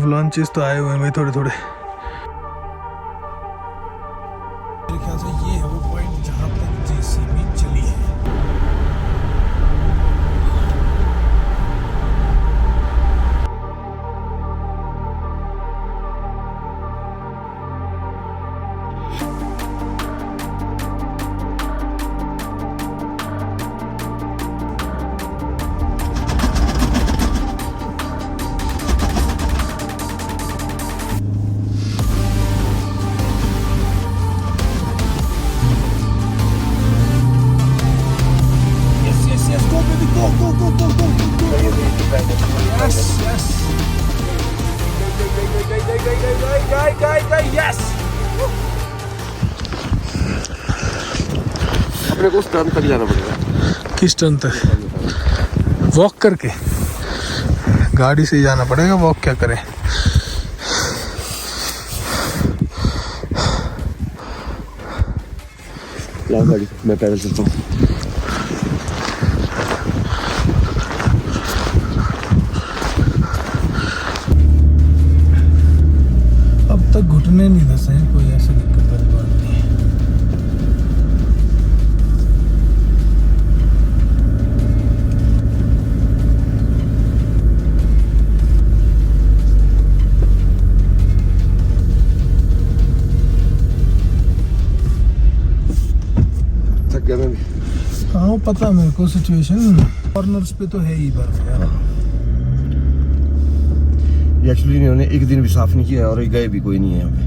Launches तो आए हुए हैं भाई थोड़े थोड़े। मेरे ख्याल से ये है वो पॉइंट जहाँ तक जेसीबी चली है। अपने को उस टर्न तक जाना पड़ेगा। किस टर्न तक? वॉक करके? गाड़ी से ही जाना पड़ेगा, वॉक क्या करें। लाओ गाड़ी, मैं पैदल चलता हूँ। अब तक घुटने नहीं धसे हैं, कोई ऐसी दिक्कत वाली बात नहीं है। थक गया मैं भी। हाँ पता है मेरे को सिचुएशन। कॉर्नर्स पे तो है ही बर्फ यार। ये एक्चुअली इन्होंने एक दिन भी साफ नहीं किया और गए भी कोई नहीं है यहाँ पे।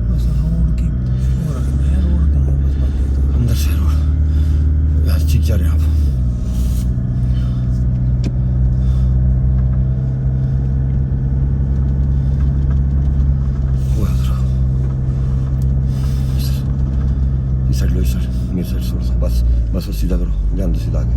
बस रोड की वो रखना है, रोड कहाँ है बस बाकी तो। अंदर से रोड यार चिक जा रहे हैं आप। इस साइड लो, इस साइड मेरी साइड छोड़ दो। बस बस सीधा करो, जान दो सीधा आगे।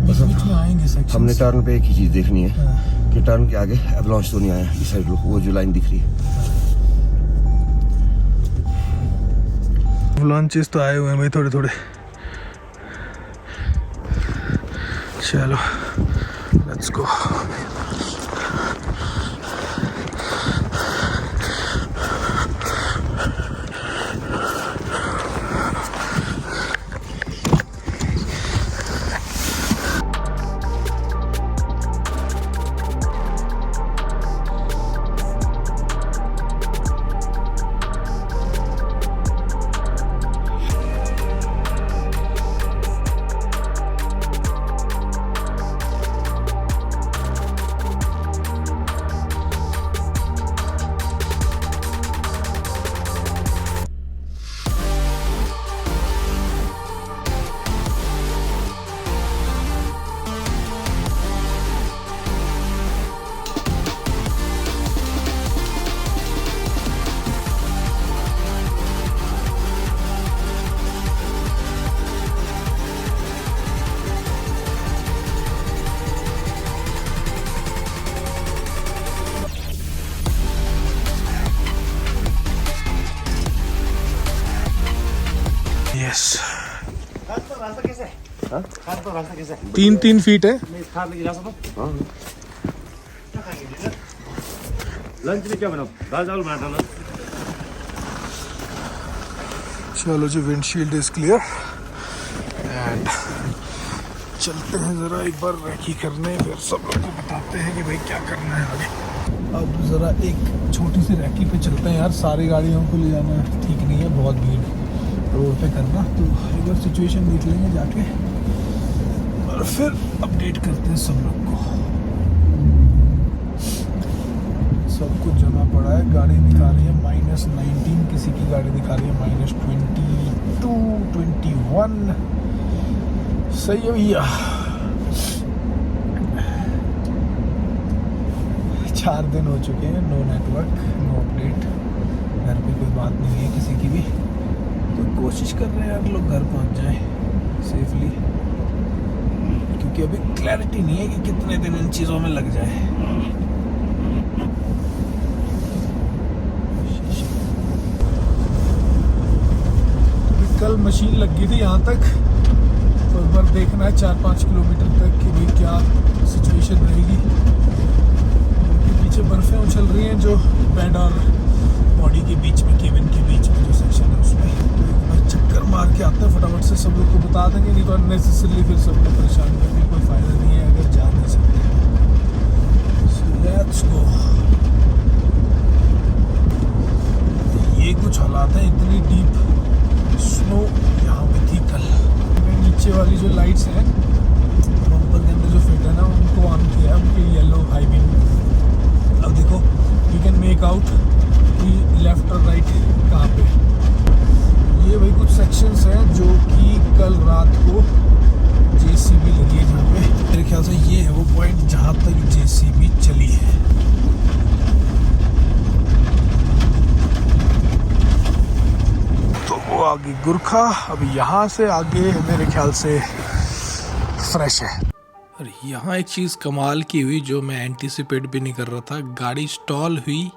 बस बीच में आएंगे सेक्शंस। हमने टर्न पे एक ही चीज देखनी है कि टर्न के आगे एवलांच तो नहीं आया। इस साइड लो, वो जो लाइन दिख रही है। लॉन्चेस तो आए हुए हैं भाई थोड़े थोड़े। चलो लेट्स गो। यस रास्ता कैसे है? हाँ? रास्ता कैसे है? 3-3 फीट है। मैं इस कार लेके जा सकता हूँ? हाँ। लंच में क्या बनाओ? दाल चावल बना डालो। चलो जी, विंडशील्ड इज क्लियर एंड चलते हैं ज़रा एक बार रेकी करने, फिर सब लोग को बताते हैं कि भाई क्या करना है आगे। अब ज़रा एक छोटी सी रेकी पे चलते हैं यार। सारी गाड़ियों को ले जाना ठीक नहीं है, बहुत भीड़ रोड पे करना। तो एक बार सिचुएशन देख लेंगे जाके और फिर अपडेट करते हैं सब लोग को। सब कुछ जमा पड़ा है। गाड़ी दिखा रही है -19, किसी की गाड़ी दिखा रही है -22, 21। सही है भैया। 4 दिन हो चुके हैं, नो नेटवर्क, नो अपडेट। घर पे कोई बात नहीं है किसी की भी। तो कोशिश कर रहे हैं यार लोग घर पहुंच जाएं सेफली, क्योंकि अभी क्लैरिटी नहीं है कि कितने दिन इन चीज़ों में लग जाए। कल मशीन लग गई थी यहाँ तक, तो एक बार देखना है 4-5 किलोमीटर तक कि भाई क्या सिचुएशन रहेगी। पीछे बर्फ़ें उछल रही हैं जो बेड और बॉडी के बीच में, केबिन के बीच में जो सेक्शन है उसमें। तो चक्कर मार के आते हैं फटाफट से, सब लोग को बता देंगे, नहीं तो अननेसेसरली फिर सब लोग परेशान करने कोई फ़ायदा नहीं है अगर जा नहीं सकते। So let's go. ये कुछ हालात है, इतनी डीप स्नो यहाँ पे थी कल। नीचे वाली जो लाइट्स हैं बम्पर के अंदर जो फिट है ना, उनको ऑन किया है, उनके येलो हाई बीम। अब देखो यू कैन मेक आउट कि लेफ्ट और राइट कहाँ पे। ये भाई कुछ सेक्शंस हैं जो कि कल रात को जेसीबी लगी है जहाँ पे। मेरे ख्याल से ये है वो पॉइंट जहाँ तक जेसीबी चली है। तो वो आगे गुरखा, अब यहाँ से आगे मेरे ख्याल से फ्रेश है। और यहाँ एक चीज़ कमाल की हुई जो मैं एंटीसिपेट भी नहीं कर रहा था, गाड़ी स्टॉल हुई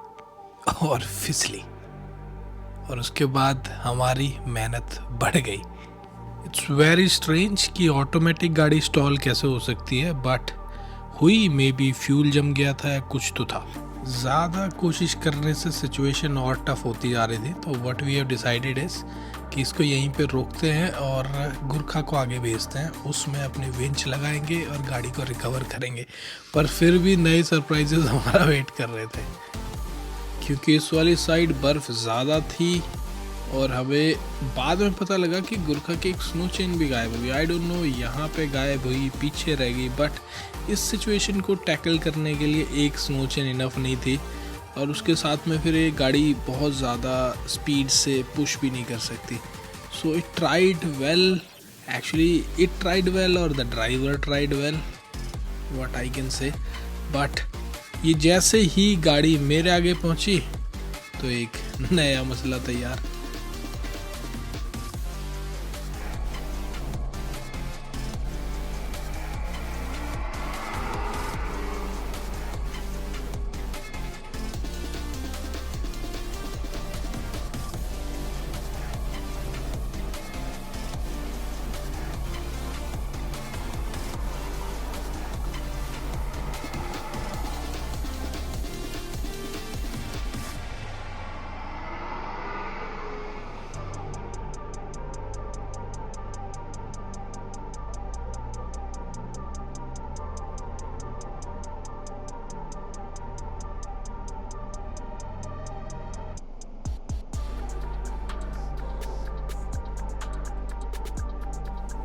और फिसली, और उसके बाद हमारी मेहनत बढ़ गई। इट्स वेरी स्ट्रेंज कि ऑटोमेटिक गाड़ी स्टॉल कैसे हो सकती है, बट हुई। मे बी फ्यूल जम गया था या कुछ तो था। ज़्यादा कोशिश करने से सिचुएशन और टफ होती जा रही थी, तो what we have decided is कि इसको यहीं पे रोकते हैं और गुरखा को आगे भेजते हैं, उसमें अपने विंच लगाएंगे और गाड़ी को रिकवर करेंगे। पर फिर भी नए सरप्राइजेस हमारा वेट कर रहे थे, क्योंकि इस वाली साइड बर्फ़ ज़्यादा थी और हमें बाद में पता लगा कि गुरखा की एक स्नो चेन भी गायब हो गई। आई डोंट नो यहाँ पे गायब हुई, पीछे रह गई, बट इस सिचुएशन को टैकल करने के लिए एक स्नो चेन इनफ नहीं थी, और उसके साथ में फिर ये गाड़ी बहुत ज़्यादा स्पीड से पुश भी नहीं कर सकती। So it tried well, actually it tried well और the driver tried well, what I can say. But ये जैसे ही गाड़ी मेरे आगे पहुंची तो एक नया मसला तैयार।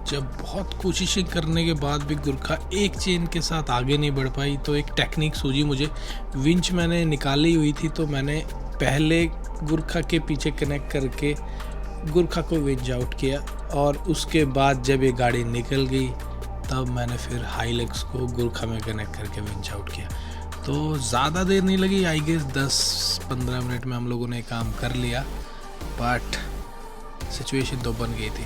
जब बहुत कोशिशें करने के बाद भी गुरखा एक चेन के साथ आगे नहीं बढ़ पाई, तो एक टेक्निक सूझी मुझे। विंच मैंने निकाली हुई थी, तो मैंने पहले गुरखा के पीछे कनेक्ट करके गुरखा को विंच आउट किया, और उसके बाद जब ये गाड़ी निकल गई तब मैंने फिर हाई लेग्स को गुरखा में कनेक्ट करके विंच आउट किया। तो ज़्यादा देर नहीं लगी, आई गेस 10-15 मिनट में हम लोगों ने काम कर लिया, बट सिचुएशन तो बन गई थी।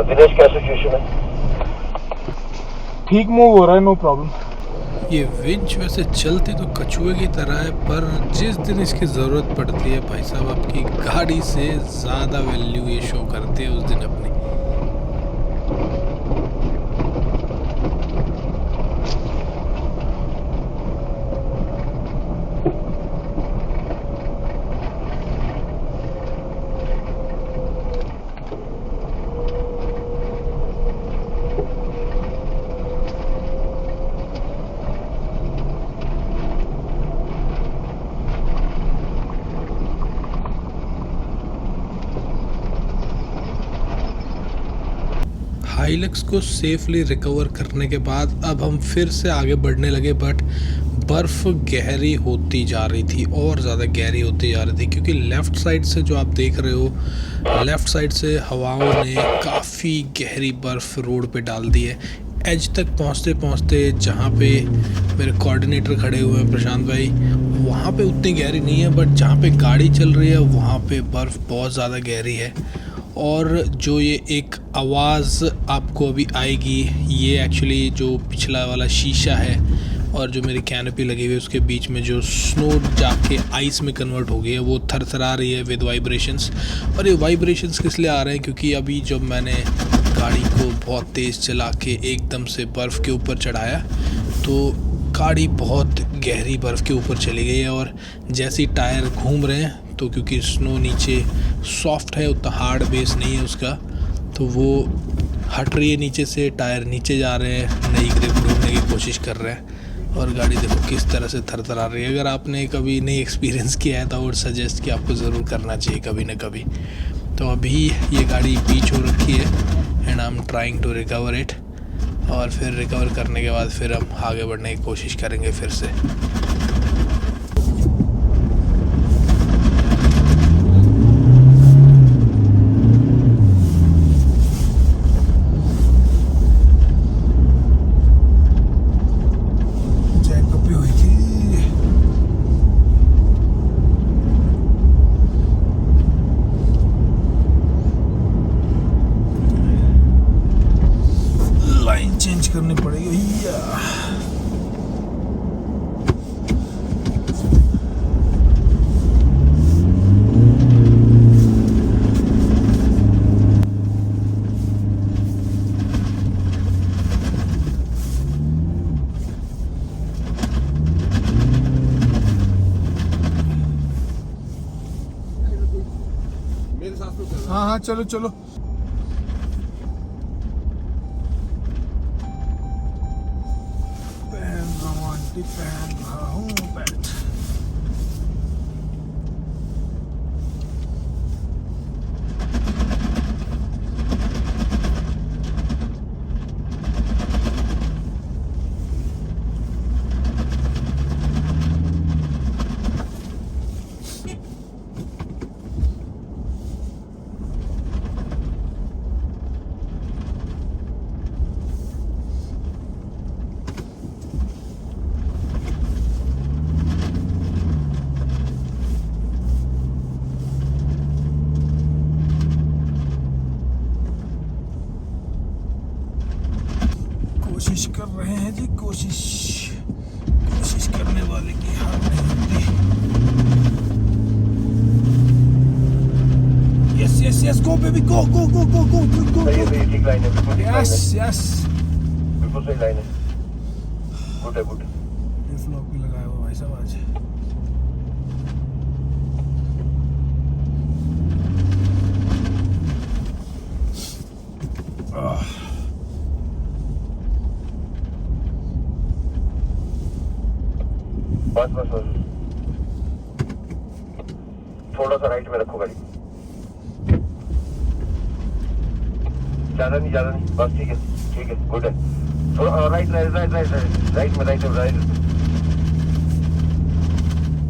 दिनेश क्या सिचुएशन है? ठीक मूव हो रहा है, नो प्रॉब्लम। ये विंच वैसे चलती तो कछुए की तरह है, पर जिस दिन इसकी ज़रूरत पड़ती है भाई साहब, आपकी गाड़ी से ज़्यादा वैल्यू ये शो करती है उस दिन अपनी। हाइलक्स को सेफली रिकवर करने के बाद अब हम फिर से आगे बढ़ने लगे, बट बर्फ़ गहरी होती जा रही थी और ज़्यादा गहरी होती जा रही थी, क्योंकि लेफ़्ट साइड से जो आप देख रहे हो, लेफ़्ट साइड से हवाओं ने काफ़ी गहरी बर्फ़ रोड पे डाल दी है। एज तक पहुँचते पहुँचते जहाँ पे मेरे कोऑर्डिनेटर खड़े हुए हैं प्रशांत भाई, वहाँ पे उतनी गहरी नहीं है, बट जहाँ पे गाड़ी चल रही है वहाँ पे बर्फ़ बहुत ज़्यादा गहरी है। और जो ये एक आवाज़ आपको अभी आएगी, ये एक्चुअली जो पिछला वाला शीशा है और जो मेरी कैनोपी लगी हुई है उसके बीच में जो स्नो जाके आइस में कन्वर्ट हो गई है, वो थरथरा रही है विद वाइब्रेशंस। और ये वाइब्रेशंस किस लिए आ रहे हैं, क्योंकि अभी जब मैंने गाड़ी को बहुत तेज़ चला के एकदम से बर्फ़ के ऊपर चढ़ाया तो गाड़ी बहुत गहरी बर्फ़ के ऊपर चली गई है। और जैसे ही टायर घूम रहे हैं तो क्योंकि स्नो नीचे सॉफ्ट है, उतना हार्ड बेस नहीं है उसका, तो वो हट रही है नीचे से, टायर नीचे जा रहे हैं, नई ग्रिप ढूंढने की कोशिश कर रहे हैं और गाड़ी देखो किस तरह से थरथरा रही है। अगर आपने कभी नहीं एक्सपीरियंस किया है तो और सजेस्ट कि आपको ज़रूर करना चाहिए कभी ना कभी। तो अभी ये गाड़ी बीच हो रखी है and I am trying to recover it, और फिर रिकवर करने के बाद फिर हम आगे बढ़ने की कोशिश करेंगे फिर से। चेंज करनी पड़ेगी भैया। हाँ हाँ चलो चलो। पहन रहा हूँ बैट। कोशिश कर रहे हैं जी, कोशिश करने वाले की हार नहीं होती। यस गो बेबी गो। यस बिल्कुल सही लाइन है। गुड है। ये फ्लॉप भी लगाया हुआ भाई साहब आज। बस थोड़ा सा राइट में रखो गाड़ी, ज्यादा नहीं, बस ठीक है गुड है। थोड़ा राइट में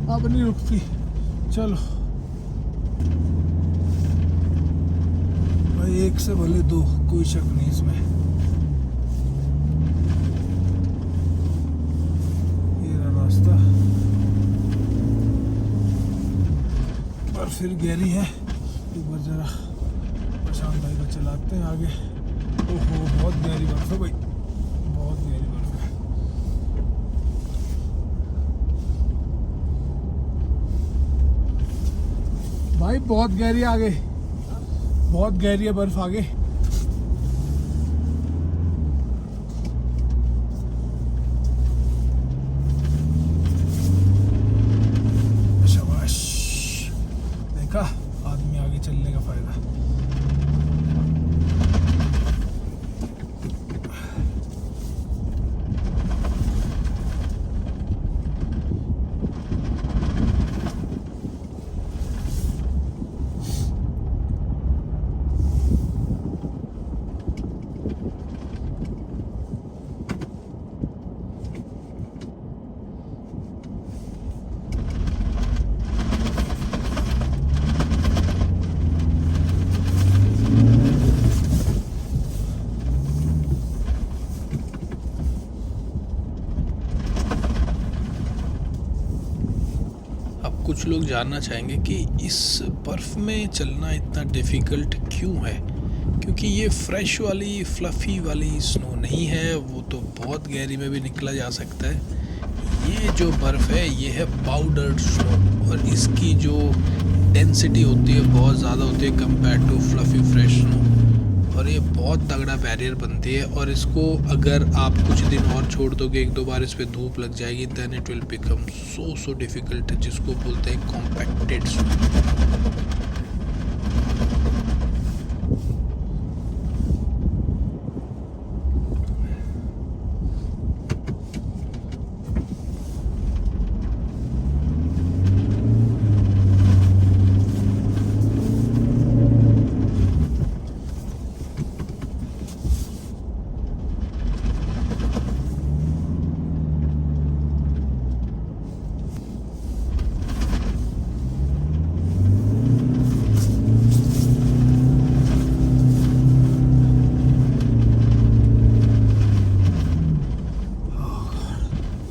अब नहीं रुकती, चलो भाई, एक से भले दो, कोई शक नहीं इसमें। ये रहा रास्ता, पर फिर गहरी है। एक बार जरा प्रशांत भाई को चलाते हैं आगे। ओहो बहुत गहरी बर्फ है भाई, बहुत गहरी बर्फ है। भाई बहुत गहरी आगे, बहुत गहरी है बर्फ आगे। शाबाश, देखा आदमी आगे चलने का फायदा। कुछ लोग जानना चाहेंगे कि इस बर्फ़ में चलना इतना डिफ़िकल्ट क्यों है, क्योंकि ये फ्रेश वाली फ्लफ़ी वाली स्नो नहीं है, वो तो बहुत गहरी में भी निकला जा सकता है। ये जो बर्फ़ है ये है पाउडर्ड स्नो, और इसकी जो डेंसिटी होती है बहुत ज़्यादा होती है compare to fluffy fresh snow, और ये बहुत तगड़ा बैरियर बनती है। और इसको अगर आप कुछ दिन और छोड़ दोगे, 1-2 बार इस पे धूप लग जाएगी, then it will become so difficult, जिसको बोलते हैं कॉम्पैक्टेड स्नो।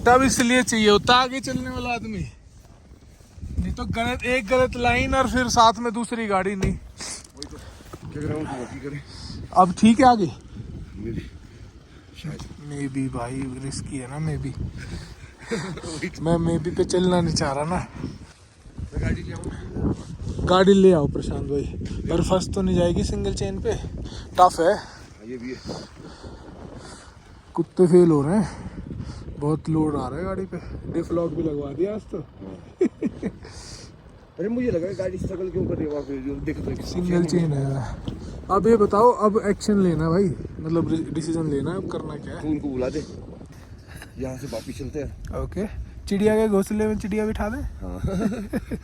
तब इसलिए चाहिए होता आगे चलने वाला आदमी, नहीं तो एक गलत लाइन और फिर साथ में दूसरी गाड़ी नहीं। अब ठीक है आगे मे बी भाई रिस्की है ना, मे बी मैं मे बी पे चलना नहीं चाह रहा ना। गाड़ी ले आओ प्रशांत भाई, पर फंस तो नहीं जाएगी सिंगल चेन पे, टफ है। ये भी है, कुत्ते फेल हो रहे हैं, बहुत लोड आ रहा है गाड़ी पे। डिफ लॉक भी लगवा दिया आज तो। अरे मुझे लगा गाड़ी स्ट्रगल क्यों कर रही है वहाँ पे, जो देख तो सिंगल चेन है। अब ये बताओ, अब एक्शन लेना भाई, मतलब डिसीजन लेना है, अब करना क्या है। तू उनको बुला दे, यहाँ से वापिस चलते हैं। ओके, चिड़िया के घोंसले में चिड़िया बिठा दें।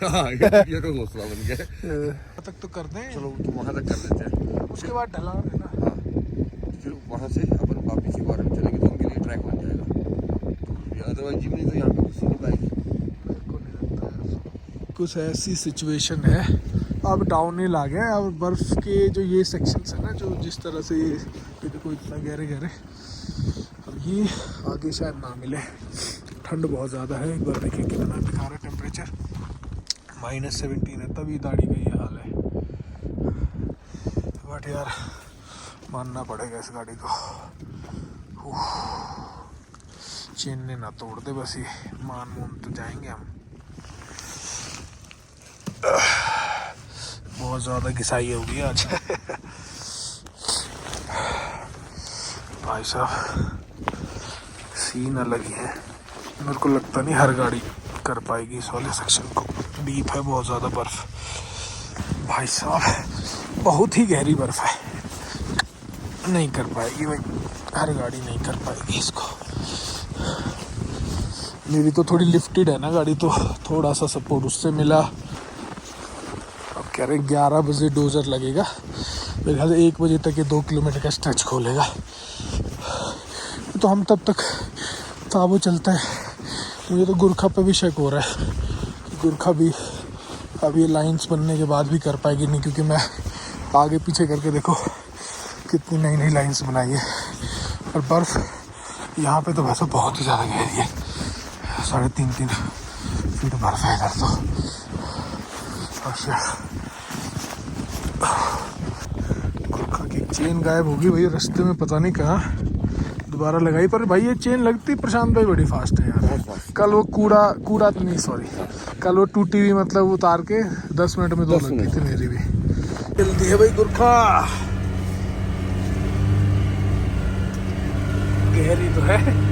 हाँ ये तो घोंसला बन गया। तक तो कर दें, चलो तो वहाँ तक कर लेते हैं, उसके बाद ढलान है ना। हाँ फिर वहाँ से अपन वापिस एक बार हम चलेंगे तो उनके लिए ट्रैक बन जाएगा। अदरवाइज जिम नहीं तो यहाँ पे कुछ नहीं पाएगी। कुछ ऐसी सिचुएशन है, अब डाउन हिल आ गया। अब बर्फ़ के जो ये सेक्शंस है ना, जो जिस तरह से ये देखो इतना गहरे गहरे, अब ये आगे शायद ना मिले। ठंड बहुत ज़्यादा है, एक बार देखिए कितना दिखा रहा है टेम्परेचर, -17 है, तभी दाढ़ी का ये हाल है। बट यार मानना पड़ेगा इस गाड़ी को, चेन ने ना तोड़ दे बस, ये मान तो जाएंगे हम। बहुत ज़्यादा घिसाई होगी आज। भाई साहब सीन अलग ही है, मेरे को लगता नहीं हर गाड़ी कर पाएगी इस वाले सेक्शन को। डीप है बहुत ज़्यादा बर्फ़ भाई साहब, बहुत ही गहरी बर्फ़ है, नहीं कर पाएगी भाई, हर गाड़ी नहीं कर पाएगी इसको। मेरी तो थोड़ी लिफ्टेड है ना गाड़ी, तो थोड़ा सा सपोर्ट उससे मिला। अब कह रहे 11 बजे डोजर लगेगा, मेरे ख्याल से 1 बजे तक ये 2 किलोमीटर का स्ट्रेच खोलेगा, तो हम तब तक ताबो चलता है। मुझे तो गुरखा पे भी शक हो रहा है, गुरखा भी अब ये लाइंस बनने के बाद भी कर पाएगी नहीं, क्योंकि मैं आगे पीछे करके देखो कितनी नई नई लाइंस बनाई है। और बर्फ़ यहाँ पे तो वैसे बहुत ही ज़्यादा गहरी है, 3.5 फीट बर्फ है इधर तो। गुरखा की चेन गायब होगी भाई रास्ते में, पता नहीं कहाँ दोबारा लगाई। पर भाई ये चेन लगती प्रशांत भाई बड़ी फास्ट है यार। कल वो कूड़ा नहीं, सॉरी, कल वो टूटी हुई मतलब उतार के 10 मिनट में 2 लगती थी मेरी भी। जल्दी है भाई गुरखा, गहरी तो है।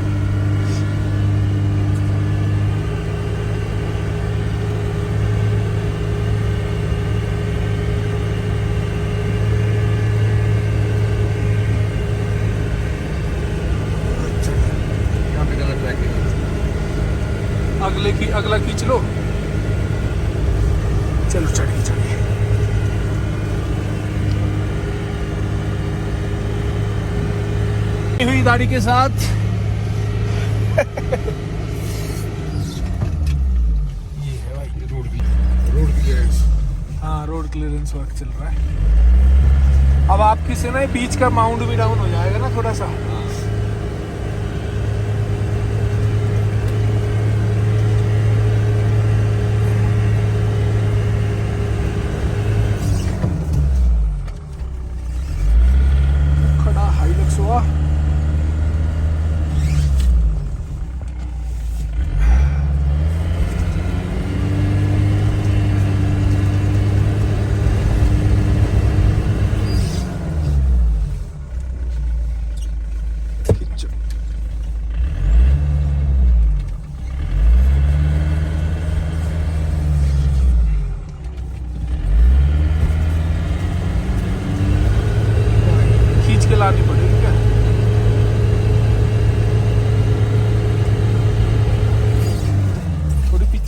अगला खींच लो, चलो चढ़िए। हुई दाढ़ी के साथ ये है भाई रोड क्लियरेंस। हाँ, रोड क्लियरेंस वर्क चल रहा है। अब आपकी से ना बीच का माउंट भी डाउन हो जाएगा ना थोड़ा सा।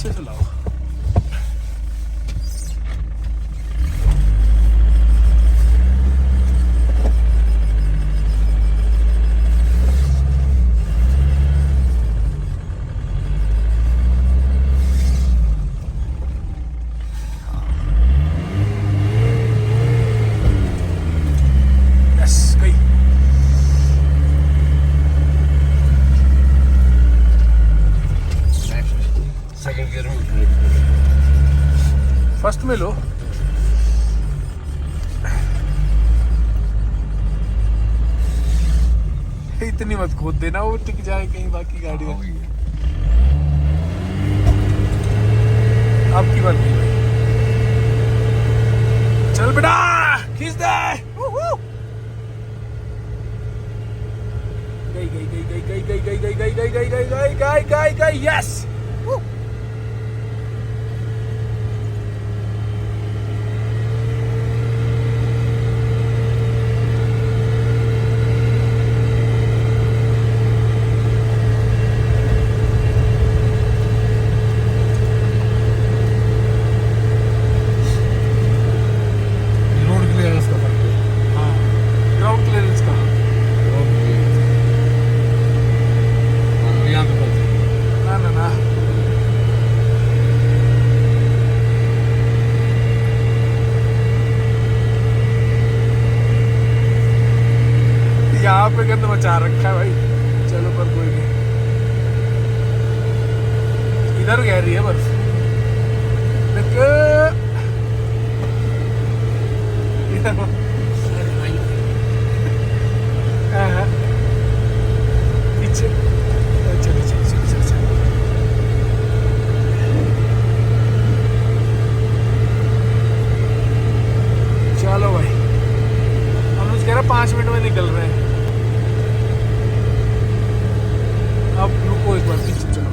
से चलाओ। सेकंड गियर में फर्स्ट में लो। इतनी मत खोद देना, वो टिक जाए कहीं बाकी गाड़ी में। आपकी बात नहीं भाई, चल बेटा खींच दे। गई गई गई गई गई गई गई गई गई गई गई गई गई गई गई, यस। यहाँ पे गंद मचा रखा है भाई। चलो पर कोई नहीं, इधर गहरी है बर्फ। पीछे चलो चलो चलो चलो चलो। चलो भाई, अनुज कह रहा 5 मिनट में निकल रहे हैं। अब रुको एक बार, पीछे चलो।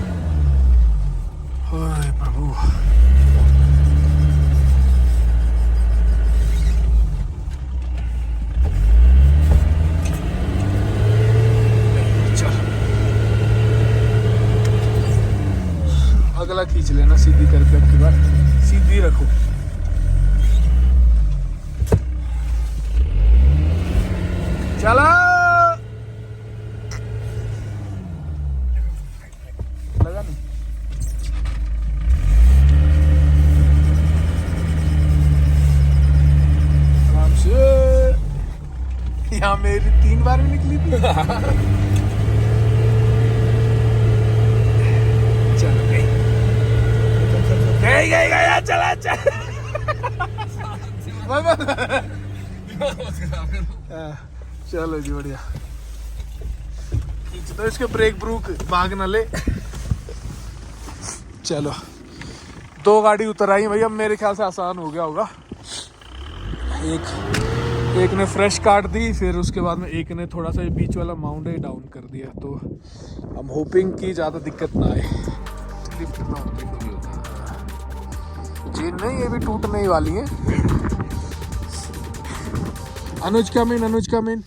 हाय प्रभु, चल अगला खींच लेना सीधी करके। अब की बार सीधी रखो। चलो लगा नहीं। आराम से। यहाँ मेरी 3 बार भी निकली थी। चलो गई गई गई गई, चला चल। चलो जी बढ़िया। तो इसके ब्रेक ब्रूक भाग ना ले। चलो 2 गाड़ी उतर आई भाई। अब मेरे ख्याल से आसान हो गया होगा। एक ने फ्रेश काट दी, फिर उसके बाद में एक ने थोड़ा सा बीच वाला माउंट डाउन कर दिया। तो हम होपिंग की ज़्यादा दिक्कत ना आए। लिफ्ट ना होते तो नहीं होता जी। नहीं, ये भी टूटने ही वाली है। अनुज कम इन, अनुज कम इन।